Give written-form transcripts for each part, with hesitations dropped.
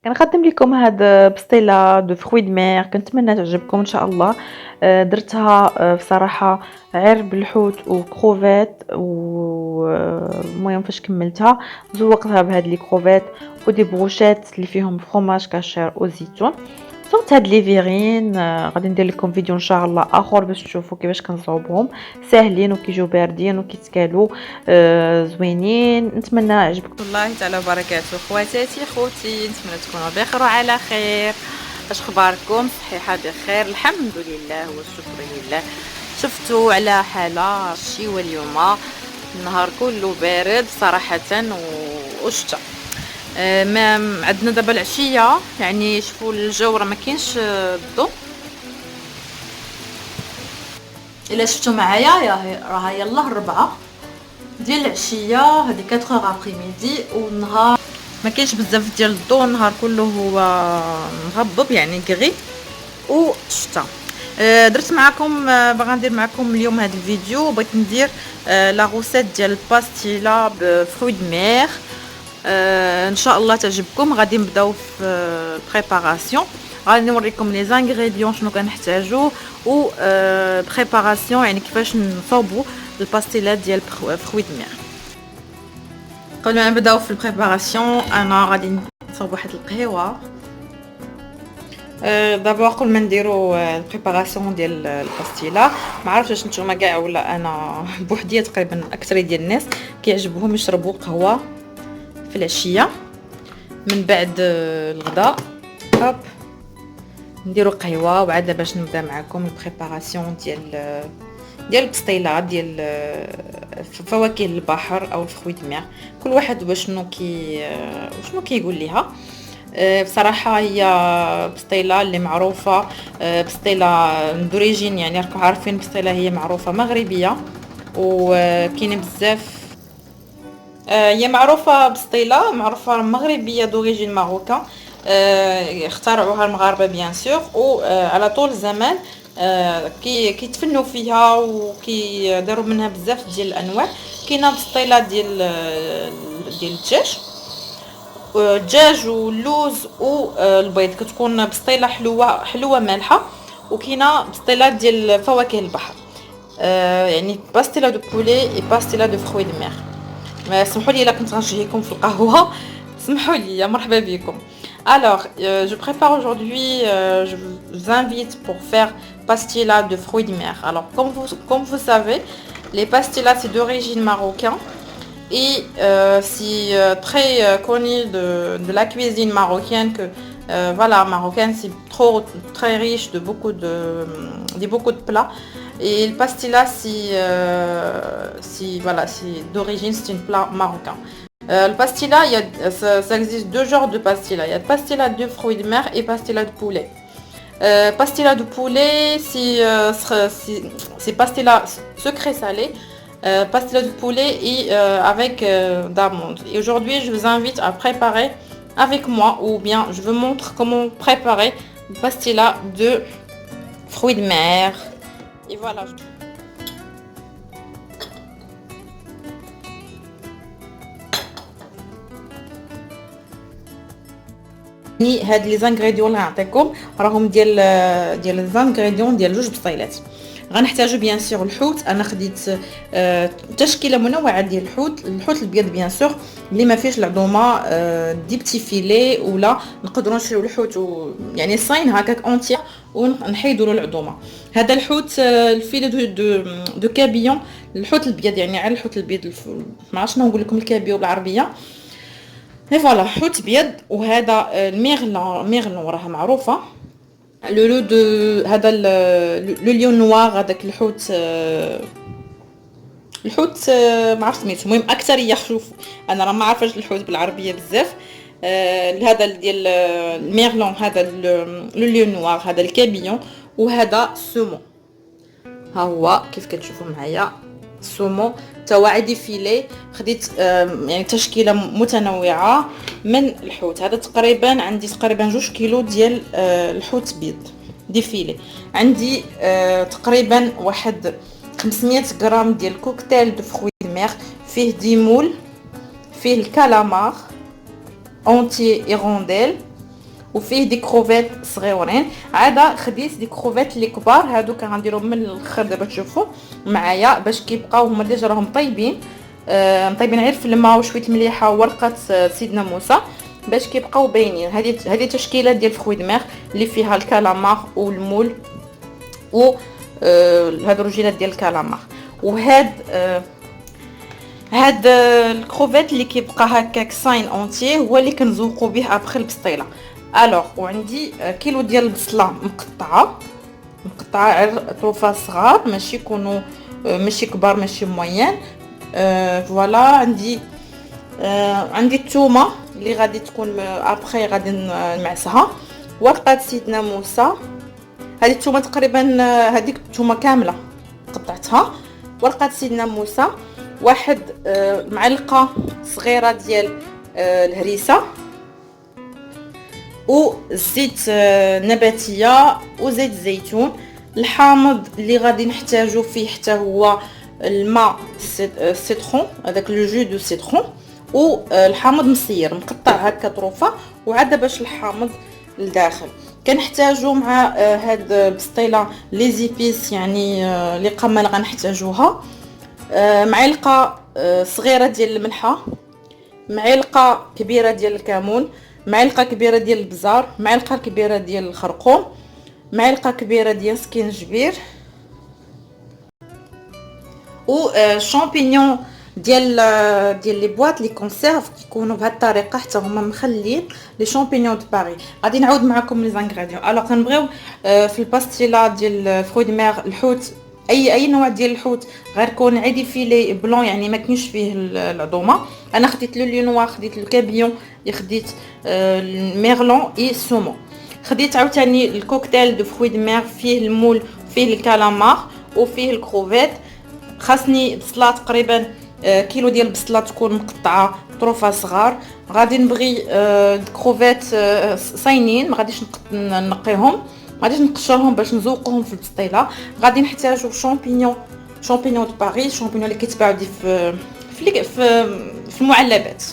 كنقدم لكم هاد بسطيلة دو فروي د مير، كنتمنى تعجبكم إن شاء الله. درتها بصراحة عير بالحوت وكروفيت المهم فاش كملتها زوقتها بهاد لي كروفيت ودي بروشيت اللي فيهم فرomاج كاشير وزيتون. صوبت هاد لي فيغين، غادي ندير لكم فيديو ان شاء الله اخر باش تشوفوا كيفاش كنصاوبهم، ساهلين وكيجيو باردين وكيتكالوا زوينين. نتمنى عجبكم. الله تعالى وبركاته. خواتاتي خوتي، نتمنى تكونوا بخير وعلى خير. اش اخباركم؟ صحيحه بخير الحمد لله والشكر لله. شفتوا على حاله الشيوه اليوم، النهار كله بارد صراحه وشتا. ما عندنا دابا العشيه، يعني شوفوا الجو راه ما كاينش الضو. الا شفتوا معايا راه يلاه 4 ديال العشيه، هذه 4 ابريميدي، والنهار ما كاينش بزاف ديال الضو، النهار كله هو مغبب يعني كغي وشتا. درت معكم باغا ندير معكم اليوم هذا الفيديو، بغيت ندير لا غوسيت ديال الباستيلا بفروي د مير. ان شاء الله تعجبكم. غادي نبداو في البريباراسيون، غادي نوريكم لي زانغريديون شنو كنحتاجو و بريباراسيون يعني كيفاش نصاوبوا الباستيلات ديال فروي د مير. قبل ما نبداو في البريباراسيون انا غادي نصاوب واحد القهوه. دابا قبل ما نديرو البريباراسيون ديال الباستيلا، ما عرفتش واش نتوما كاع ولا انا بوحديه تقريبا اكثر ديال الناس كيعجبهم يشربوا قهوه في العشيه من بعد الغداء. هوب نديرو قهوه وعاد باش نبدا معكم البريباراسيون ديال البسطيلات ديال فواكه البحر او الفروي د مير، كل واحد وشنو كيقول ليها. بصراحه هي بسطيله اللي معروفه، بسطيله دوريجين، يعني راكم عارفين بسطيله هي معروفه مغربيه وكاينه بزاف. هي معروفه بسطيله معروفه مغربيه دوريجين ماروكان، اخترعوها المغاربه بيان سور، وعلى طول الزمان كيتفنوا فيها وكيداروا منها بزاف ديال الانواع. كاينه بسطيله ديال الدجاج واللوز والبيض، كتكون بسطيله حلوه مالحه. وكاينه بسطيله ديال فواكه البحر، يعني باستيلا دو بولي اي باستيلا دو فروي دو مير. ما سمحوا لي الا كنت غنشهيكم في القهوه، سمحوا لي، مرحبا بكم. Alors, je prépare aujourd'hui, je vous invite pour faire pastilla de fruits de mer. Alors, comme vous savez, les pastillas c'est d'origine marocaine et c'est très connu de la cuisine marocaine que voilà, marocaine c'est très riche de beaucoup de plats. Et le pastilla voilà, c'est d'origine, c'est un plat marocain. Le pastilla, ça existe deux genres de pastilla. Il y a pastilla de fruits de mer et pastilla de poulet. Pastilla de poulet, c'est pastilla sucré salé. Pastilla de poulet et avec d'amandes. Et aujourd'hui, je vous invite à préparer avec moi, ou bien je vous montre comment préparer une pastilla de fruits de mer. Et voilà. هاد لي زانغريديون اللي غنعطيكم راهم ديال الزانغريديون ديال جوج بسطيلات. غنحتاجو بيان سور الحوت، انا خديت تشكيله منوعه ديال الحوت الابيض بيان سور اللي ما فيهش العظومه، دي بتي فيلي، ولا نقدروا نشريو الحوت يعني صاين هكاك اونتيير ونحيدوا له العظومه. هذا الحوت الفيلي دو كابيون، الحوت الابيض، يعني على الحوت الابيض، ما عرفتش نقول لكم الكابيو بالعربيه. اي فوالا حوت ابيض. وهذا الميغلون راها معروفه. لو دو هذا لو ليون نوار، هذاك الحوت ما عرفت سميتو، المهم اكثريه شوف انا راه ما عارفاش الحوت بالعربيه بزاف. هذا ديال الميغلون، هذا لو ليون نوار، هذا الكابيون، وهذا سومون. ها هو كيف كتشوفوا معايا السومون توا عادي فيلي. خديت يعني تشكيله متنوعه من الحوت. هذا تقريبا عندي تقريبا 2 كيلو ديال الحوت بيض دي فيلي. عندي تقريبا واحد 500 غرام ديال كوكتيل دو فروي مير، فيه ديمول، فيه الكالامار اونتي اي رونديل، وفيه دي كروفيت صغيورين. عاده خديت دي كروفيت اللي كبار، هادو كنديرهم من الاخر دابا تشوفوا معايا باش كيبقاو هما ديجا راهم طيبين، مطيبين غير في الماء وشويه المليحه وورقه سيدنا موسى باش كيبقاو باينين. هذه تشكيله ديال فروي دو مير اللي فيها الكالامار والمول و هاد الرجيلات ديال الكالامار. وهاد هاد الكروفيت اللي كيبقى هكاك ساين اونتي هو اللي كنزوقوا به ابخي البسطيله. الوغ وعندي كيلو ديال البصله مقطعه اطرافها صغار، ماشي يكونوا ماشي كبار ماشي موين. فوالا عندي الثومه اللي غادي تكون ابخي غادي نمعسها، ورقه سيدنا موسى، هذه الثومه تقريبا هذيك الثومه كامله قطعتها، ورقه سيدنا موسى، واحد معلقه صغيره ديال الهريسه، وزيت نباتيه وزيت الزيتون. الحامض اللي غادي نحتاجو فيه حتى هو الماء السيترون، هذاك لو جو دو سيترون، والحامض مصير مقطع هكا طروفه، وعاد باش الحامض لداخل. كنحتاجو مع هاد البسطيله لي زيبيس يعني اللي قمه غنحتاجوها، معلقه صغيره ديال الملحه، معلقه كبيره ديال الكمون، معلقه كبيره ديال البزار، معلقه كبيره ديال الخرقوم، معلقه كبيره ديال سكينجبير، و شامبينيون ديال لي بواط لي كونسيرف كيكونوا بهذه الطريقه حتى هما مخلين لي شامبينيون دو باري. غادي نعاود معكم لي زانغريديون. الوغ كنبغيو في الباستيلا ديال فروي دو مير الحوت، اي نوع ديال الحوت غير كون عادي فيلي بلون يعني ما كاينش فيه العظومه. انا خديت لو لينوا، خديت الكابيون، خديت الميرلون اي سومو. خديت عاوتاني الكوكتيل دو فروي دو مير فيه المول فيه الكالامار وفيه الكروفيت. خاصني بصله تقريبا كيلو ديال البصله تكون مقطعه طروفه صغار. غادي نبغي الكروفيت صاينين، ما غاديش نقيهم، ما غاديش نقشرهم باش نزوقهم في البسطيله. غادي نحتاجو شامبينيون دو باري، شامبينيون اللي كيتباعوا دي في المعلبات.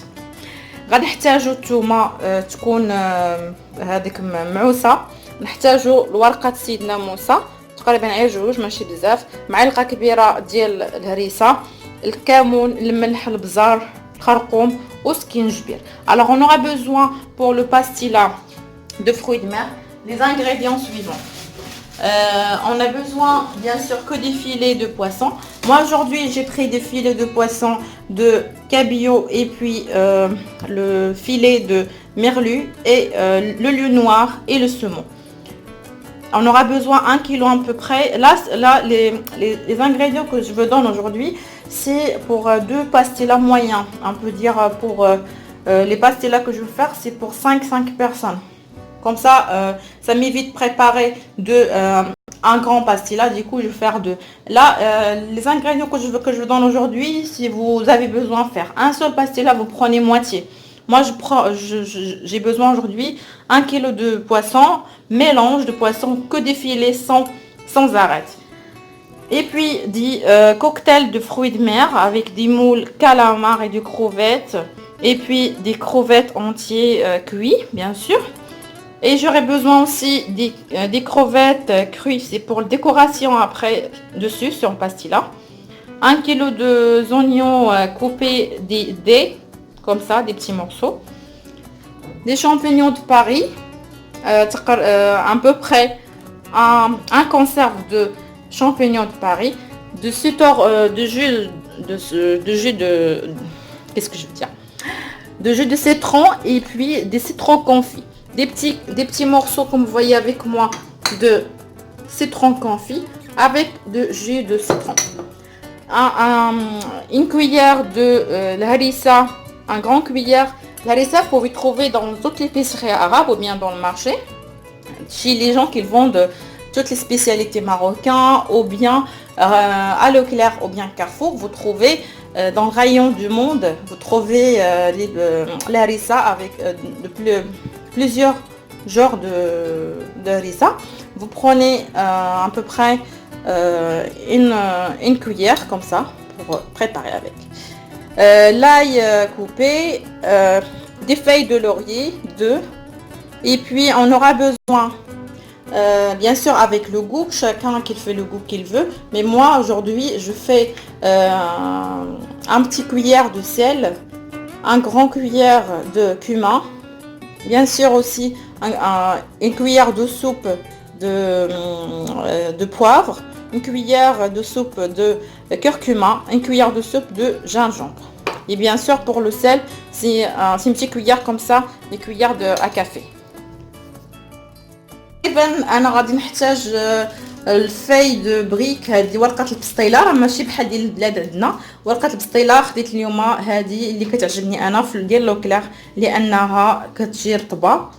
غادي نحتاجو الثومه تكون هذيك معوسه. نحتاجو ورقه سيدنا موسى تقريبا غير جوج ماشي بزاف، معلقه كبيره ديال الهريسه، الكمون، الملح، البزار، الخرقوم وسكينجبير. Alors on aura besoin pour le pastilla de fruits de mer les ingrédients suivants. On a besoin bien sûr que des filets de poisson. Moi aujourd'hui j'ai pris des filets de poisson de cabillaud et puis le filet de merlu et le lieu noir et le saumon. On aura besoin 1 kg à peu près. Là les ingrédients que je vous donne aujourd'hui, c'est pour deux pastillas moyens. On peut dire pour les pastillas que je veux faire, c'est pour 5 personnes. Comme ça, ça m'évite de préparer un grand pastilla. Du coup, je vais faire deux. Là, les ingrédients que je vous donne aujourd'hui, si vous avez besoin de faire un seul pastilla, vous prenez moitié. Moi, j'ai besoin aujourd'hui 1 kg de poisson, mélange de poisson que des filets sans arête. Et puis des cocktails de fruits de mer avec des moules, calamars et des crevettes. Et puis des crevettes entiers cuits, bien sûr. Et j'aurai besoin aussi des crevettes crues, c'est pour la décoration après dessus sur le pastilla. 1 kg d'oignons coupés des dés, comme ça, des petits morceaux. Des champignons de Paris, à peu près un conserve de champignons de Paris, de jus de qu'est-ce que je veux dire, de jus de citron et puis des citrons confits. Des petits morceaux comme vous voyez avec moi de citron confit avec de jus de citron. Une cuillère de l'harissa, un grand cuillère. L'harissa, vous pouvez trouver dans toutes les épiceries arabes ou bien dans le marché. Chez les gens qui vendent toutes les spécialités marocaines ou bien à Leclerc ou bien Carrefour, vous trouvez dans le rayon du monde, vous trouvez l'harissa avec plusieurs genres de harissa. Vous prenez à peu près une cuillère comme ça pour préparer avec. L'ail coupé, des feuilles de laurier, 2, Et puis on aura besoin, bien sûr avec le goût, chacun qui fait le goût qu'il veut. Mais moi aujourd'hui je fais un petit cuillère de sel, un grand cuillère de cumin, bien sûr aussi une cuillère de soupe de poivre, une cuillère de soupe de curcuma, une cuillère de soupe de gingembre. Et bien sûr pour le sel, c'est une petite cuillère comme ça, une cuillère à café. تقريبا انا غادي نحتاج الفاي دو بريك. هذه ورقه البسطيله، راه ماشي بحال ديال البلاد عندنا. ورقه البسطيله خديت اليوم هذه اللي كتعجبني انا في ديال لوكلير لانها كتجي رطبه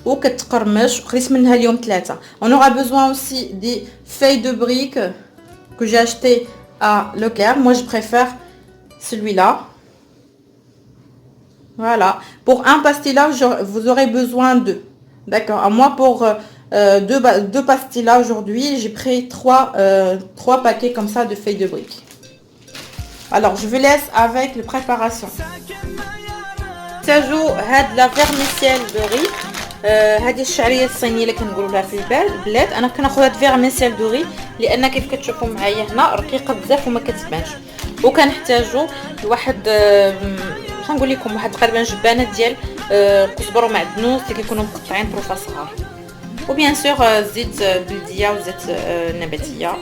وكتقرمش، وخديت منها اليوم 3. On aura besoin aussi des feuilles de briques que j'ai acheté à Leclerc. Moi je préfère celui-là. Voilà. Pour un pastilla, vous aurez besoin de. D'accord. Moi pour deux pastillas aujourd'hui, j'ai pris 3 paquets comme ça de feuilles de briques. Alors je vous laisse avec la préparation. تحتاجوا هاد لا فيرميسيل دو ري. هذه الشعريه الصينيه اللي كنقولوا لها في البلاد. انا كناخذ هاد فيرميسيل دو ري لان كيف كتشوفوا معايا هنا رقيقه بزاف وما كتبانش. وكنحتاجوا واحد غنقول لكم واحد تقريبا جبانه ديال كزبر ومعدنوس اللي كيكونوا مقطعين طروفه صغار. وبيان سور زيت بلديه وزيت نباتيه.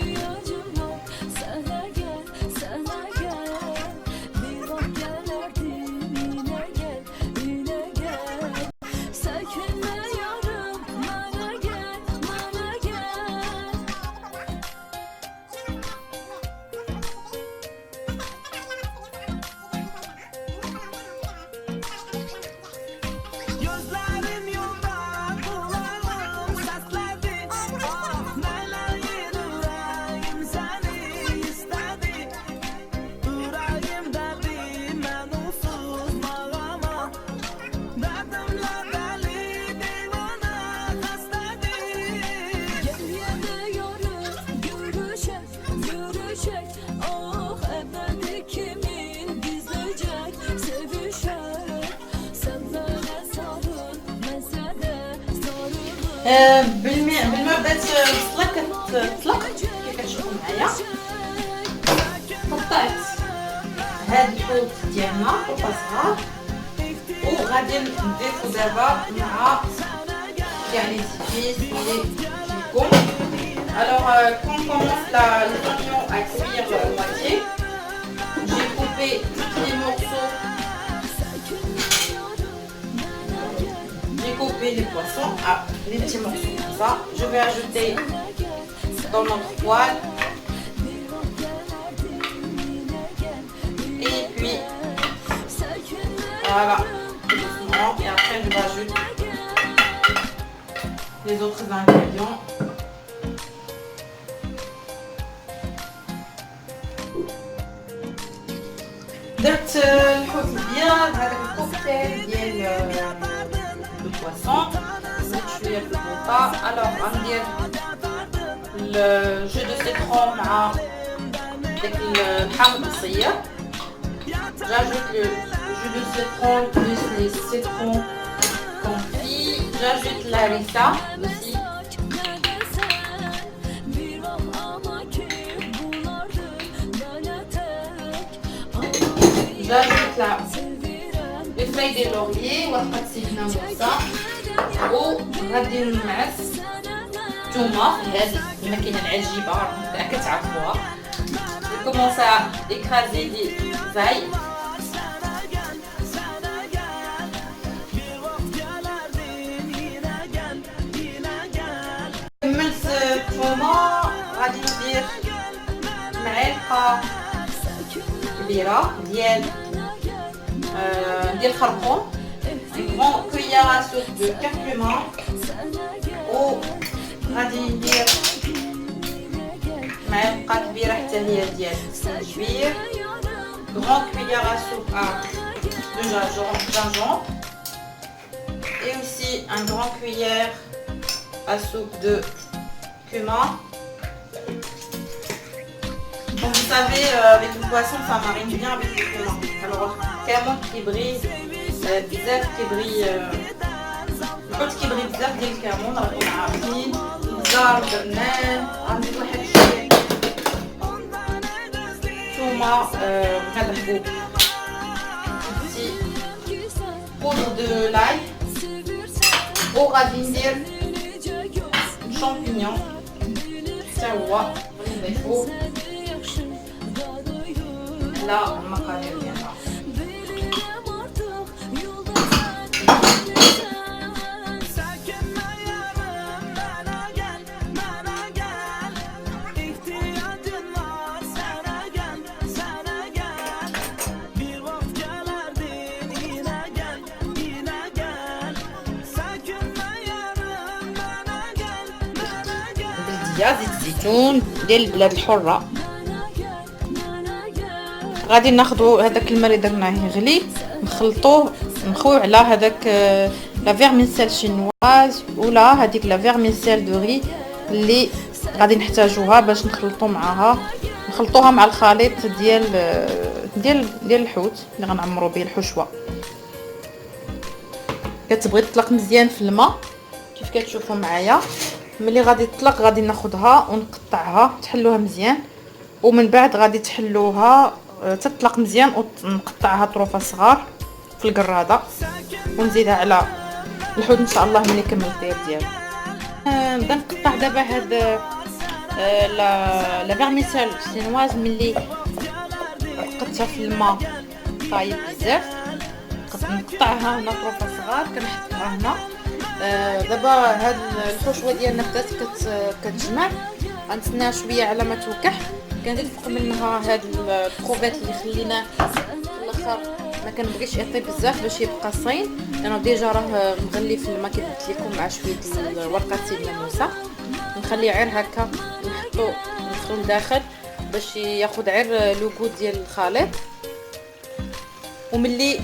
بالماء بدات تطلق كيف كتشوفوا معايا. قطعت هاد الحوت ديالنا حوطه صغار وغادي نضيفو دابا مع كاع لي زيتيس اللي فيكم. Alors quand on commence l'oignon à cuire moitié, j'ai coupé les morceaux. J'ai coupé les poissons à les petits morceaux comme ça. Je vais ajouter dans notre poêle. Et puis voilà, doucement. Et après je vais ajouter les autres ingrédients. درت الحوت ديال هذاك الكوكتيل ديال البواسون. زدت شويه في البوطه. الوغ غندير الجو دو سيترون مع داك الحامض الصير. J'ajoute le jus de citron plus les citrons confits. J'ajoute la harissa aussi. J'ajoute les feuilles de laurier ورقة سيفنا موسى وغادي نمعس الثومه في هذه الماكينه العجيبه راه كتعرفوها. Je commence à écraser des ail. كملت الثومه غادي ندير معلقه كبيره ديال الخرقوم. Une grande cuillère à soupe de curcuma. وغادي ندير معلقه كبيره حتى هي ديال الزنجبير. Grande cuillère à soupe de gingembre. Et aussi un grand cuillère à soupe de cumin. Comme vous savez, avec le poisson, ça marine bien avec le cumin. Alors, كامل كيبغي بزاف كيبغي الحوت كيبغي بزاف ديال الكمون، راكم عارفين. الجزر درناه، غنزيد واحد شويه ثومه، هذا الحبوب بودر دو لاي، وغادي ندير شامبينيون حتى هو نضيفوه على المقادير ديالنا. زيت الزيتون ديال البلاد الحره. غادي ناخذوا هذاك الماء اللي درناه يغلي، نخلطوه نخويو على هذاك لا فيرميسيل شينواز ولا هذيك لا فيرميسيل دو ري اللي غادي نحتاجوها باش نخلطوها مع الخليط ديال الحوت اللي غنعمرو به الحشوه. كتبغي تطلق مزيان في الماء كيف كتشوفوا معايا. ملي غادي تطلق غادي ناخذها ونقطعها، تحلوها مزيان، ومن بعد غادي تحلوها تطلق مزيان ونقطعها طروفه صغار في القراده ونزيدها على الحوت ان شاء الله ملي كمل الطياب ديالو. نبدا نقطع دابا هاد لا فيرميسيل شينواز. ملي عقدتها في الماء طايب بزاف نقطعها هنا طروفه صغار كنحطها هنا. دابا هاد الحشوه ديالنا بدات كتجمع، غنتسناها شويه على ما توكح. كنزيد فوق منها هاد الكروفيت اللي خليناه في الاخر، ما كنبغيش يطيب بزاف باش يبقى صاين لانه ديجا راه مغلي في الماء كيف قلت لكم مع شويه ورقه سيدنا موسى. نخليه غير هكا نحطو ندخلو لداخل باش ياخذ غير لوغو ديال الخليط. وملي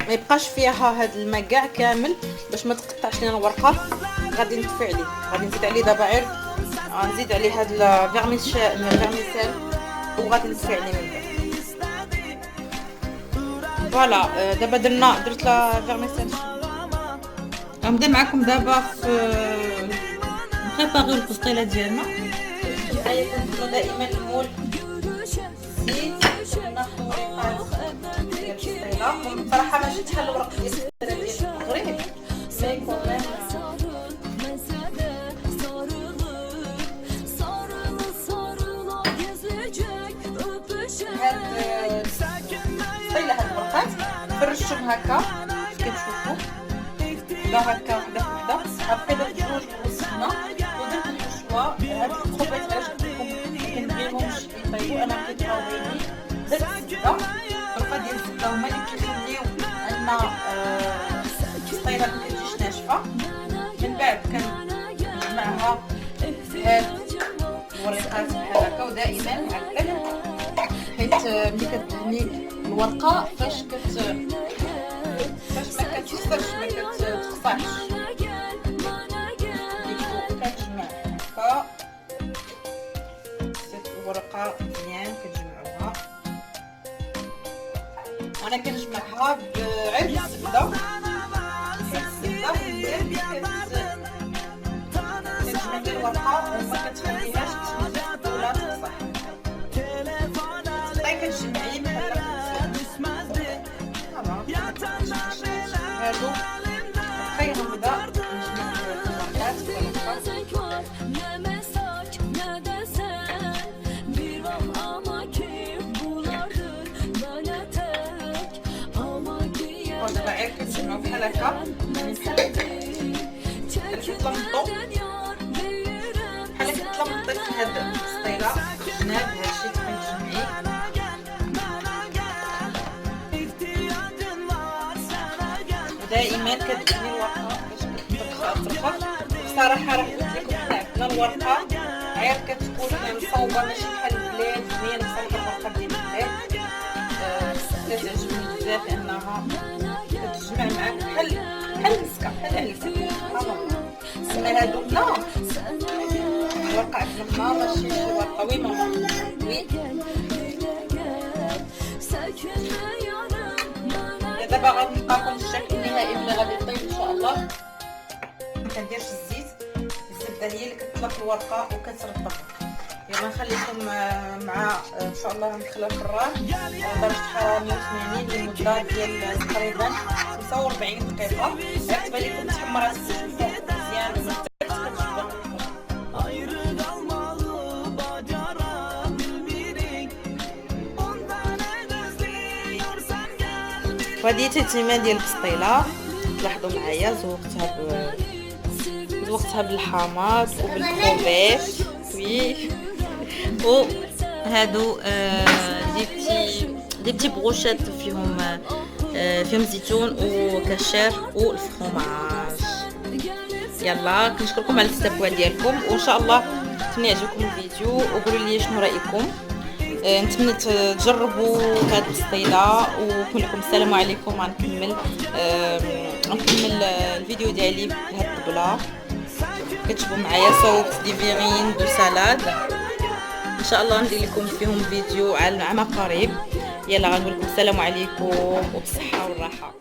ما يبقاش فيها هاد الماء كاع كامل باش ما تقطعش لنا الورقه، غادي نطفي عليه. غادي نزيد عليه دابا غير غنزيد عليه هاد الفيرميسيل وغادي نطفي عليه من بعد. فوالا دابا درت لا فيرميسيل. غنبدا معكم دابا في نبريباريو البسطيله ديالنا. معايا كنديرو دائما المول زيت، ناخذ ورقات ديال البسطيله. بصراحه ماشي تحل ورق ديال البسطيله ديال المغرب، مي هاد الورقات فرشتهم هكا كتشوفوا لا هكا وحده وحده. هبقى درت جوج بالسمنه ودرت الحشوه. هاد الخبيط علاش قلت لكم كنبغيهمش يطيبوا، انا كيطاوبيني درت الزبده، رقه ديال الزبده هما اللي كيخليو عندنا البسطيله ما تجيش ناشفه. من بعد كنجمعها هاد الورقات بحال هكا، ودائما عقلك حيت ملي كتدهني الورقه فاش ما كتكسرش ما كتقطعش كتجمع هكا. الورقه مزيان كتجمعوها. انا كنجمعها غير بالزبده كنجمع غير الورقه وما كتخليهاش تنجح ولا تصح. كتجمعي بحال هادو خير هدا نجمع الورقات ودابا غير كنجمعو بحال هكا بحال كتلمطو في هاد البسطيله. جناب هادشي كتجمعيه دائما كتدهني الورقه باش كتطرخ. بصراحه راه قلت لكم حنا عندنا الورقه غير كتكون مصوبه ماشي بحال البلاد، زوينه مصوبه الورقه ديال البلاد. كتعجبني بزاف لانها كتجمع معاك بحال المسكه بحال العليسه. اما هادو لا الورقه عندنا ماشي شي ورقه وي ماما وي. دابا غنلقاكم الشكل النهائي ملي غادي يطيب ان شاء الله. ما كنديرش الزيت، الزبده هي اللي كتطلق الورقه وكتربط. يلا نخليكم مع ان شاء الله ندخلها الفران درجه حراره 180 لمده ديال تقريبا 45 دقيقه. كتبان لكم تحمرات مزيان ومتكتكه. وهذه تتمه ديال البسطيله. لاحظوا معايا زوقتها بالحامض وبالكروفيت وي وهادو دي بتي بروشيت فيهم زيتون وكاشير والفرomage. يلا كنشكركم على التتبع ديالكم، وان شاء الله نتمنى يعجبكم الفيديو وقولوا لي شنو رايكم. نتمنى تجربوا هاد البسطيله ونقول لكم السلام عليكم. غنكمل الفيديو ديالي بهاد الطبله. كتشوفوا معايا صوت دي فيرين دو سالاد. ان شاء الله ندير لكم فيهم فيديو على قريب. يلا غنقول لكم السلام عليكم وبالصحه والراحه.